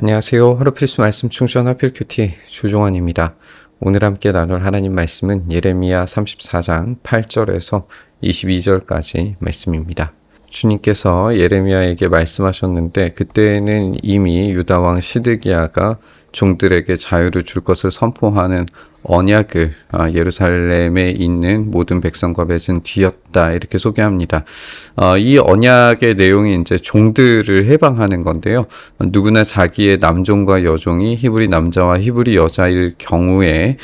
안녕하세요. 하루 필수 말씀 충전 하필 큐티 조종환입니다. 오늘 함께 나눌 하나님 말씀은 예레미야 34장 8절에서 22절까지 말씀입니다. 주님께서 예레미야에게 말씀하셨는데 그때는 이미 유다 왕 시드기야가 종들에게 자유를 줄 것을 선포하는 언약을 예루살렘에 있는 모든 백성과 맺은 뒤였다, 이렇게 소개합니다. 이 언약의 내용이 이제 종들을 해방하는 건데요. 누구나 자기의 남종과 여종이 히브리 남자와 히브리 여자일 경우에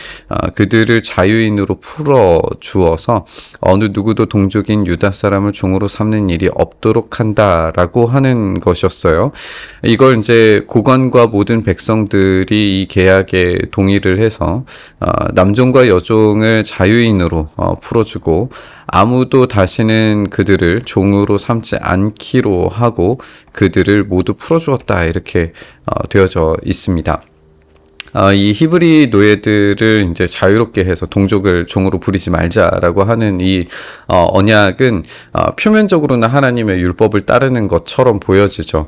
그들을 자유인으로 풀어 주어서 어느 누구도 동족인 유다 사람을 종으로 삼는 일이 없도록 한다라고 하는 것이었어요. 이걸 이제 고관과 모든 백성들이 이 계약에 동의를 해서 남종과 여종을 자유인으로 풀어주고 아무도 다시는 그들을 종으로 삼지 않기로 하고 그들을 모두 풀어주었다, 이렇게 되어져 있습니다. 이 히브리 노예들을 이제 자유롭게 해서 동족을 종으로 부리지 말자라고 하는 이 언약은 표면적으로는 하나님의 율법을 따르는 것처럼 보여지죠.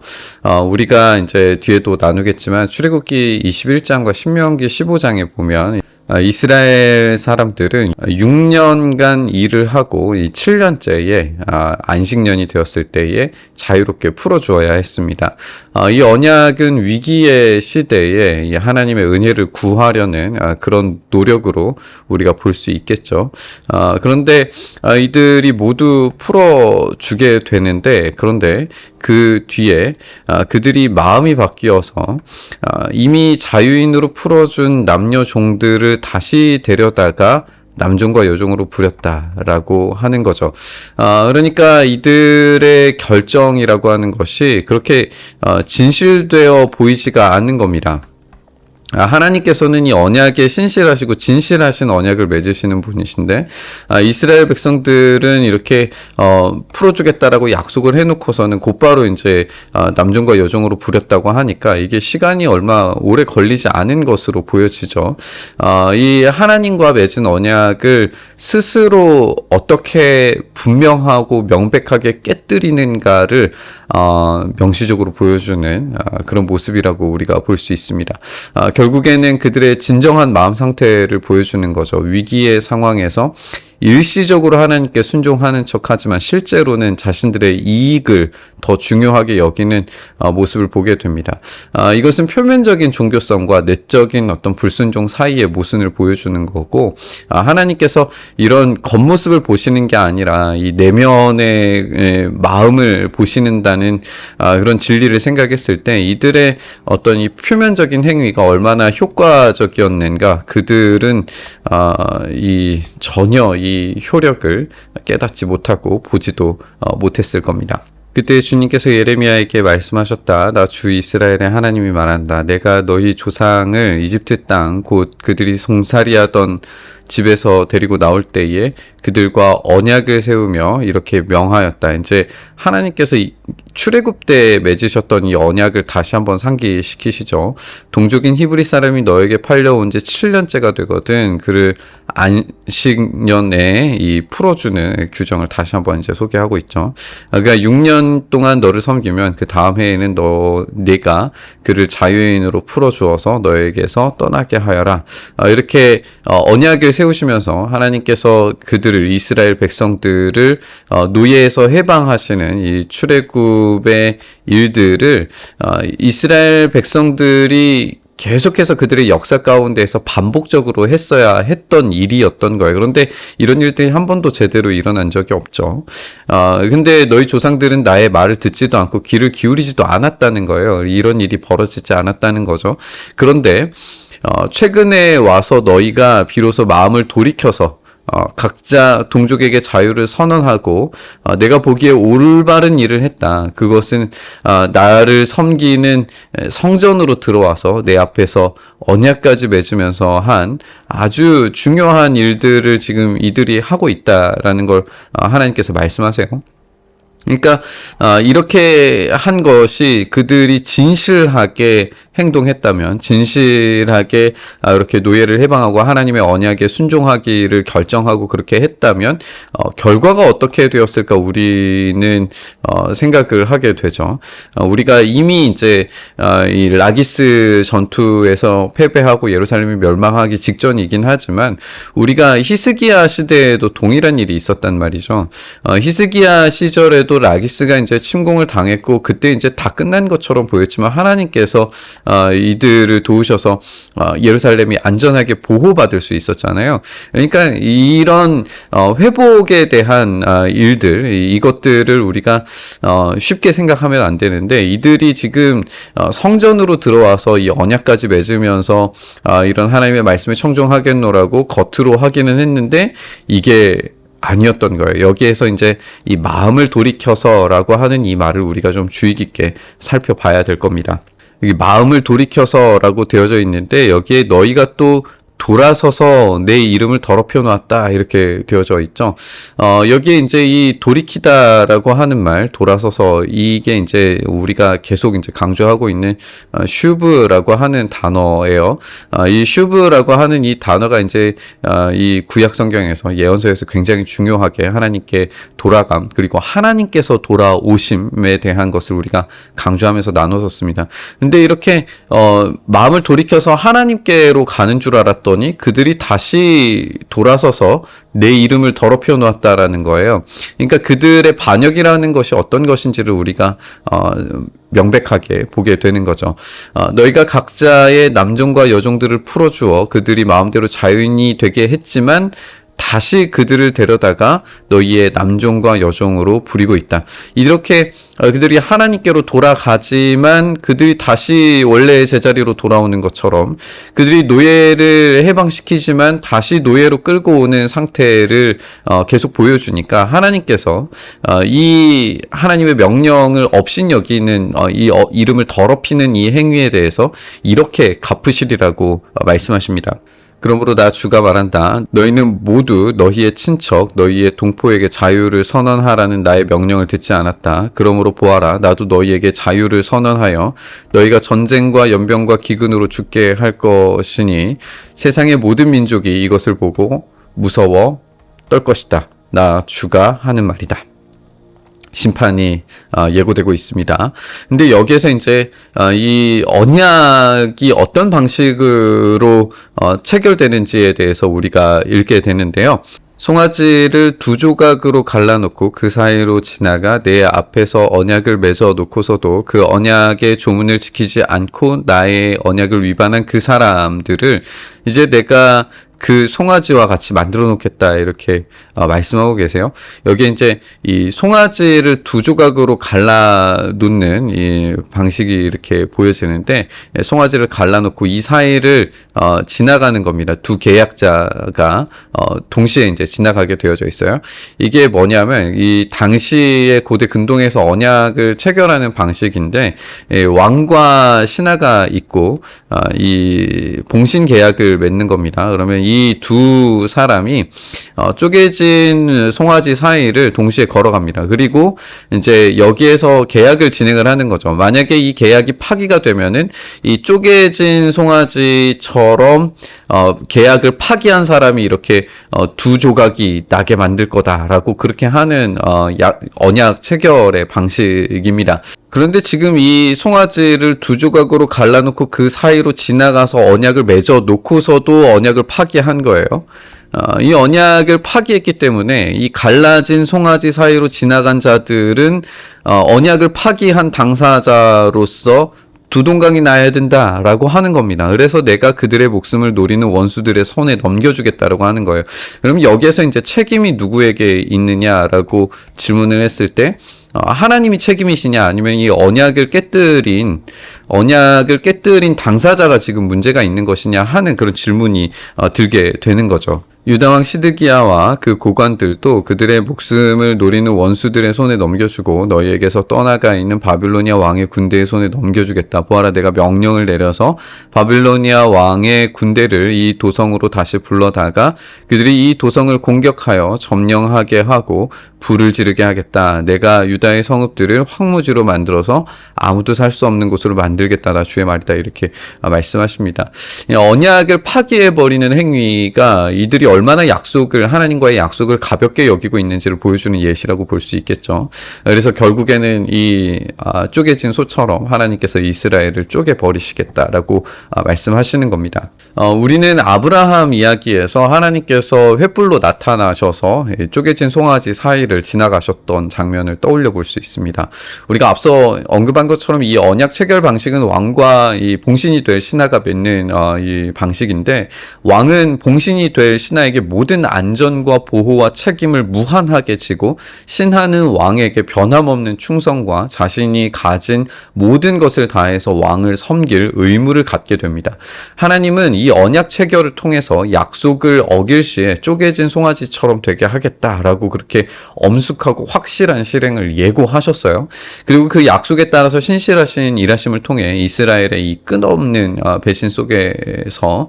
우리가 이제 뒤에도 나누겠지만 출애굽기 21장과 신명기 15장에 보면 이스라엘 사람들은 6년간 일을 하고 이 7년째에 안식년이 되었을 때에 자유롭게 풀어주어야 했습니다. 이 언약은 위기의 시대에 하나님의 은혜를 구하려는 그런 노력으로 우리가 볼 수 있겠죠. 그런데 이들이 모두 풀어주게 되는데, 그런데 그 뒤에 그들이 마음이 바뀌어서 이미 자유인으로 풀어준 남녀 종들을 다시 데려다가 남종과 여종으로 부렸다라고 하는 거죠. 그러니까 이들의 결정이라고 하는 것이 그렇게 진실되어 보이지가 않는 겁니다. 하나님께서는 이 언약에 신실하시고 진실하신 언약을 맺으시는 분이신데 이스라엘 백성들은 이렇게 풀어주겠다라고 약속을 해놓고서는 곧바로 이제 남종과 여종으로 부렸다고 하니까 이게 시간이 얼마 오래 걸리지 않은 것으로 보여지죠. 이 하나님과 맺은 언약을 스스로 어떻게 분명하고 명백하게 깨뜨리는가를 명시적으로 보여주는 그런 모습이라고 우리가 볼 수 있습니다. 결국에는 그들의 진정한 마음 상태를 보여주는 거죠. 위기의 상황에서 일시적으로 하나님께 순종하는 척하지만 실제로는 자신들의 이익을 더 중요하게 여기는 모습을 보게 됩니다. 이것은 표면적인 종교성과 내적인 어떤 불순종 사이의 모순을 보여주는 거고, 하나님께서 이런 겉모습을 보시는 게 아니라 이 내면의 마음을 보시는다는 그런 진리를 생각했을 때 이들의 어떤 이 표면적인 행위가 얼마나 효과적이었는가, 그들은 전혀 이 효력을 깨닫지 못하고 보지도 못했을 겁니다. 그때 주님께서 예레미야에게 말씀하셨다. 나 주 이스라엘의 하나님이 말한다. 내가 너희 조상을 이집트 땅 곧 그들이 송사리하던 집에서 데리고 나올 때에 그들과 언약을 세우며 이렇게 명하였다. 이제 하나님께서 출애굽 때 맺으셨던 이 언약을 다시 한번 상기시키시죠. 동족인 히브리 사람이 너에게 팔려온 지 7년째가 되거든. 그를 안식년에 이 풀어주는 규정을 다시 한번 이제 소개하고 있죠. 그러니까 6년 동안 너를 섬기면 그 다음 해에는 내가 그를 자유인으로 풀어주어서 너에게서 떠나게 하여라. 이렇게 언약을 세우시면서 하나님께서 그들을, 이스라엘 백성들을 노예에서 해방하시는 이 출애굽의 일들을 이스라엘 백성들이 계속해서 그들의 역사 가운데에서 반복적으로 했어야 했던 일이었던 거예요. 그런데 이런 일들이 한 번도 제대로 일어난 적이 없죠. 근데 너희 조상들은 나의 말을 듣지도 않고 귀를 기울이지도 않았다는 거예요. 이런 일이 벌어지지 않았다는 거죠. 그런데 최근에 와서 너희가 비로소 마음을 돌이켜서 각자 동족에게 자유를 선언하고 내가 보기에 올바른 일을 했다. 그것은 나를 섬기는 성전으로 들어와서 내 앞에서 언약까지 맺으면서 한 아주 중요한 일들을 지금 이들이 하고 있다라는 걸 하나님께서 말씀하세요. 그러니까 이렇게 한 것이 그들이 진실하게 행동했다면, 진실하게 이렇게 노예를 해방하고 하나님의 언약에 순종하기를 결정하고 그렇게 했다면 결과가 어떻게 되었을까 우리는 생각을 하게 되죠. 우리가 이미 이제 이 라기스 전투에서 패배하고 예루살렘이 멸망하기 직전이긴 하지만 우리가 히스기야 시대에도 동일한 일이 있었단 말이죠. 히스기야 시절에도 라기스가 이제 침공을 당했고 그때 이제 다 끝난 것처럼 보였지만 하나님께서 이들을 도우셔서 예루살렘이 안전하게 보호받을 수 있었잖아요. 그러니까 이런 회복에 대한 일들, 이것들을 우리가 쉽게 생각하면 안 되는데 이들이 지금 성전으로 들어와서 이 언약까지 맺으면서 이런 하나님의 말씀에 청종하겠노라고 겉으로 하기는 했는데 이게 아니었던 거예요. 여기에서 이제 이 마음을 돌이켜서라고 하는 이 말을 우리가 좀 주의 깊게 살펴봐야 될 겁니다. 여기 마음을 돌이켜서라고 되어져 있는데 여기에 너희가 또 돌아서서 내 이름을 더럽혀 놨다 이렇게 되어져 있죠. 여기에 이제 이 돌이키다라고 하는 말, 돌아서서 이게 이제 우리가 계속 이제 강조하고 있는 슈브라고 하는 단어예요. 이 슈브라고 하는 이 단어가 이제 이 구약 성경에서 예언서에서 굉장히 중요하게 하나님께 돌아감 그리고 하나님께서 돌아오심에 대한 것을 우리가 강조하면서 나눴었습니다. 근데 이렇게 마음을 돌이켜서 하나님께로 가는 줄 알았던 그들이 다시 돌아서서 내 이름을 더럽혀 놓았다라는 거예요. 그러니까 그들의 반역이라는 것이 어떤 것인지를 우리가 명백하게 보게 되는 거죠. 너희가 각자의 남종과 여종들을 풀어주어 그들이 마음대로 자유인이 되게 했지만 다시 그들을 데려다가 너희의 남종과 여종으로 부리고 있다. 이렇게 그들이 하나님께로 돌아가지만 그들이 다시 원래의 제자리로 돌아오는 것처럼 그들이 노예를 해방시키지만 다시 노예로 끌고 오는 상태를 계속 보여주니까 하나님께서 이 하나님의 명령을 업신여기는 이 이름을 더럽히는 이 행위에 대해서 이렇게 갚으시리라고 말씀하십니다. 그러므로 나 주가 말한다. 너희는 모두 너희의 친척, 너희의 동포에게 자유를 선언하라는 나의 명령을 듣지 않았다. 그러므로 보아라. 나도 너희에게 자유를 선언하여 너희가 전쟁과 연병과 기근으로 죽게 할 것이니 세상의 모든 민족이 이것을 보고 무서워 떨 것이다. 나 주가 하는 말이다. 심판이 예고되고 있습니다. 근데 여기에서 이제 이 언약이 어떤 방식으로 체결되는지에 대해서 우리가 읽게 되는데요. 송아지를 두 조각으로 갈라놓고 그 사이로 지나가 내 앞에서 언약을 맺어 놓고서도 그 언약의 조문을 지키지 않고 나의 언약을 위반한 그 사람들을 이제 내가 그 송아지와 같이 만들어 놓겠다 이렇게 말씀하고 계세요. 여기에 이제 이 송아지를 두 조각으로 갈라 놓는 이 방식이 이렇게 보여지는데 송아지를 갈라 놓고 이 사이를 지나가는 겁니다. 두 계약자가 동시에 이제 지나가게 되어져 있어요. 이게 뭐냐면 이 당시의 고대 근동에서 언약을 체결하는 방식인데 왕과 신하가 있고 이 봉신 계약을 맺는 겁니다. 그러면 이 두 사람이 쪼개진 송아지 사이를 동시에 걸어갑니다. 그리고 이제 여기에서 계약을 진행을 하는 거죠. 만약에 이 계약이 파기가 되면은 이 쪼개진 송아지처럼 계약을 파기한 사람이 이렇게 두 조각이 나게 만들 거다라고 그렇게 하는 언약 체결의 방식입니다. 그런데 지금 이 송아지를 두 조각으로 갈라놓고 그 사이로 지나가서 언약을 맺어 놓고서도 언약을 파기한 거예요. 이 언약을 파기했기 때문에 이 갈라진 송아지 사이로 지나간 자들은 언약을 파기한 당사자로서 두 동강이 나야 된다라고 하는 겁니다. 그래서 내가 그들의 목숨을 노리는 원수들의 손에 넘겨주겠다라고 하는 거예요. 그럼 여기에서 이제 책임이 누구에게 있느냐라고 질문을 했을 때 하나님이 책임이시냐 아니면 이 언약을 깨뜨린 당사자가 지금 문제가 있는 것이냐 하는 그런 질문이 들게 되는 거죠. 유다왕 시드기야와 그 고관들도 그들의 목숨을 노리는 원수들의 손에 넘겨주고 너희에게서 떠나가 있는 바빌로니아 왕의 군대의 손에 넘겨주겠다. 보아라, 내가 명령을 내려서 바빌로니아 왕의 군대를 이 도성으로 다시 불러다가 그들이 이 도성을 공격하여 점령하게 하고 불을 지르게 하겠다. 내가 유다의 성읍들을 황무지로 만들어서 아무도 살 수 없는 곳으로 만들겠다. 주의 말이다. 이렇게 말씀하십니다. 언약을 파기해버리는 행위가 이들이 얼마나 하나님과의 약속을 가볍게 여기고 있는지를 보여주는 예시라고 볼 수 있겠죠. 그래서 결국에는 이 쪼개진 소처럼 하나님께서 이스라엘을 쪼개버리시겠다라고 말씀하시는 겁니다. 우리는 아브라함 이야기에서 하나님께서 횃불로 나타나셔서 쪼개진 송아지 사이를 지나가셨던 장면을 떠올려 볼 수 있습니다. 우리가 앞서 언급한 것처럼 이 언약 체결 방식은 왕과 이 봉신이 될 신하가 맺는 이 방식인데, 왕은 봉신이 될 신하에게 모든 안전과 보호와 책임을 무한하게 지고 신하는 왕에게 변함없는 충성과 자신이 가진 모든 것을 다해서 왕을 섬길 의무를 갖게 됩니다. 하나님은 이 언약 체결을 통해서 약속을 어길 시에 쪼개진 송아지처럼 되게 하겠다라고 그렇게 엄숙하고 확실한 실행을 예고하셨어요. 그리고 그 약속에 따라서 신실하신 일하심을 통해 이스라엘의 이 끝없는 배신 속에서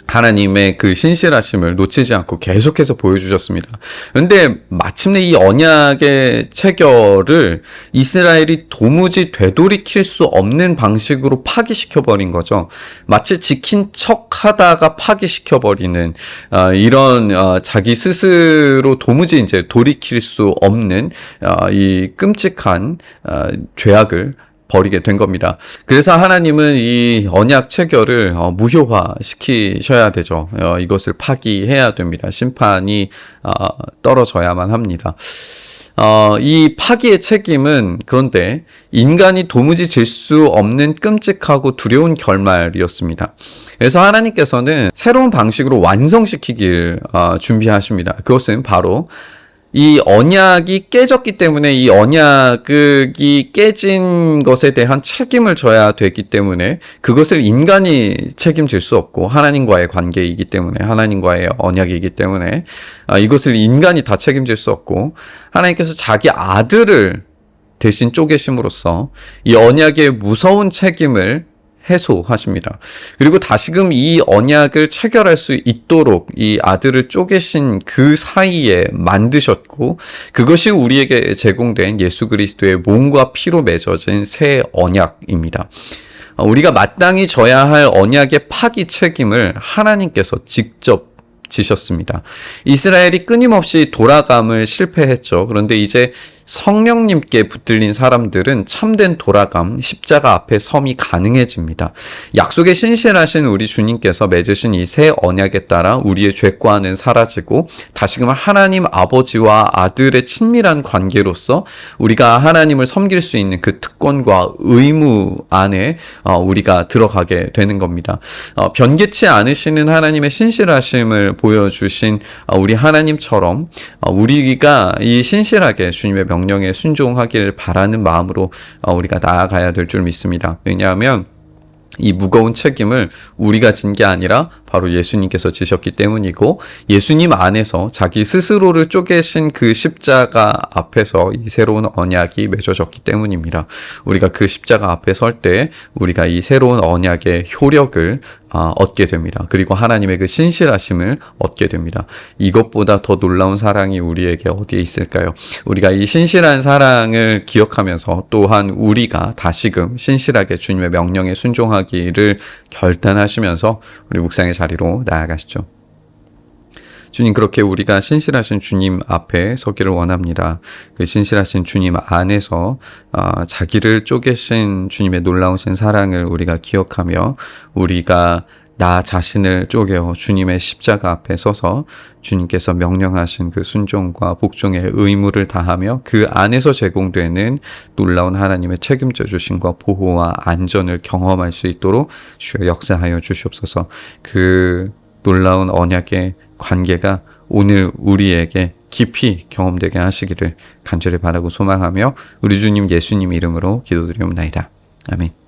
하나님의 그 신실하심을 놓치지 않고 계속해서 보여주셨습니다. 그런데 마침내 이 언약의 체결을 이스라엘이 도무지 되돌이킬 수 없는 방식으로 파기시켜버린 거죠. 마치 지킨 척 하다가 파기시켜버리는 이런 자기 스스로 도무지 이제 돌이킬 수 없는 이 끔찍한 죄악을 버리게 된 겁니다. 그래서 하나님은 이 언약 체결을 무효화시키셔야 되죠. 이것을 파기해야 됩니다. 심판이 떨어져야만 합니다. 이 파기의 책임은 그런데 인간이 도무지 질 수 없는 끔찍하고 두려운 결말이었습니다. 그래서 하나님께서는 새로운 방식으로 완성시키길 준비하십니다. 그것은 바로 이 언약이 깨졌기 때문에 이 언약이 깨진 것에 대한 책임을 져야 되기 때문에 그것을 인간이 책임질 수 없고 하나님과의 관계이기 때문에, 하나님과의 언약이기 때문에 이것을 인간이 다 책임질 수 없고, 하나님께서 자기 아들을 대신 쪼개심으로써 이 언약의 무서운 책임을 해소하십니다. 그리고 다시금 이 언약을 체결할 수 있도록 이 아들을 쪼개신 그 사이에 만드셨고, 그것이 우리에게 제공된 예수 그리스도의 몸과 피로 맺어진 새 언약입니다. 우리가 마땅히 져야 할 언약의 파기 책임을 하나님께서 직접 지셨습니다. 이스라엘이 끊임없이 돌아감을 실패했죠. 그런데 이제 성령님께 붙들린 사람들은 참된 돌아감, 십자가 앞에 섬이 가능해집니다. 약속에 신실하신 우리 주님께서 맺으신 이 새 언약에 따라 우리의 죄과는 사라지고 다시금 하나님 아버지와 아들의 친밀한 관계로서 우리가 하나님을 섬길 수 있는 그 특권과 의무 안에 우리가 들어가게 되는 겁니다. 변개치 않으시는 하나님의 신실하심을 보여주신 우리 하나님처럼 우리가 이 신실하게 주님의 명령에 순종하기를 바라는 마음으로 우리가 나아가야 될 줄 믿습니다. 왜냐하면 이 무거운 책임을 우리가 진 게 아니라 바로 예수님께서 지셨기 때문이고, 예수님 안에서 자기 스스로를 쪼개신 그 십자가 앞에서 이 새로운 언약이 맺어졌기 때문입니다. 우리가 그 십자가 앞에 설 때 우리가 이 새로운 언약의 효력을 얻게 됩니다. 그리고 하나님의 그 신실하심을 얻게 됩니다. 이것보다 더 놀라운 사랑이 우리에게 어디에 있을까요? 우리가 이 신실한 사랑을 기억하면서 또한 우리가 다시금 신실하게 주님의 명령에 순종하기를 결단하시면서 우리 묵상의 자리로 나아가시죠. 주님, 그렇게 우리가 신실하신 주님 앞에 서기를 원합니다. 그 신실하신 주님 안에서 자기를 쪼개신 주님의 놀라우신 사랑을 우리가 기억하며 우리가 나 자신을 쪼개어 주님의 십자가 앞에 서서 주님께서 명령하신 그 순종과 복종의 의무를 다하며 그 안에서 제공되는 놀라운 하나님의 책임져 주심과 보호와 안전을 경험할 수 있도록 주여 역사하여 주시옵소서. 그 놀라운 언약의 관계가 오늘 우리에게 깊이 경험되게 하시기를 간절히 바라고 소망하며 우리 주님 예수님 이름으로 기도드리옵나이다. 아멘.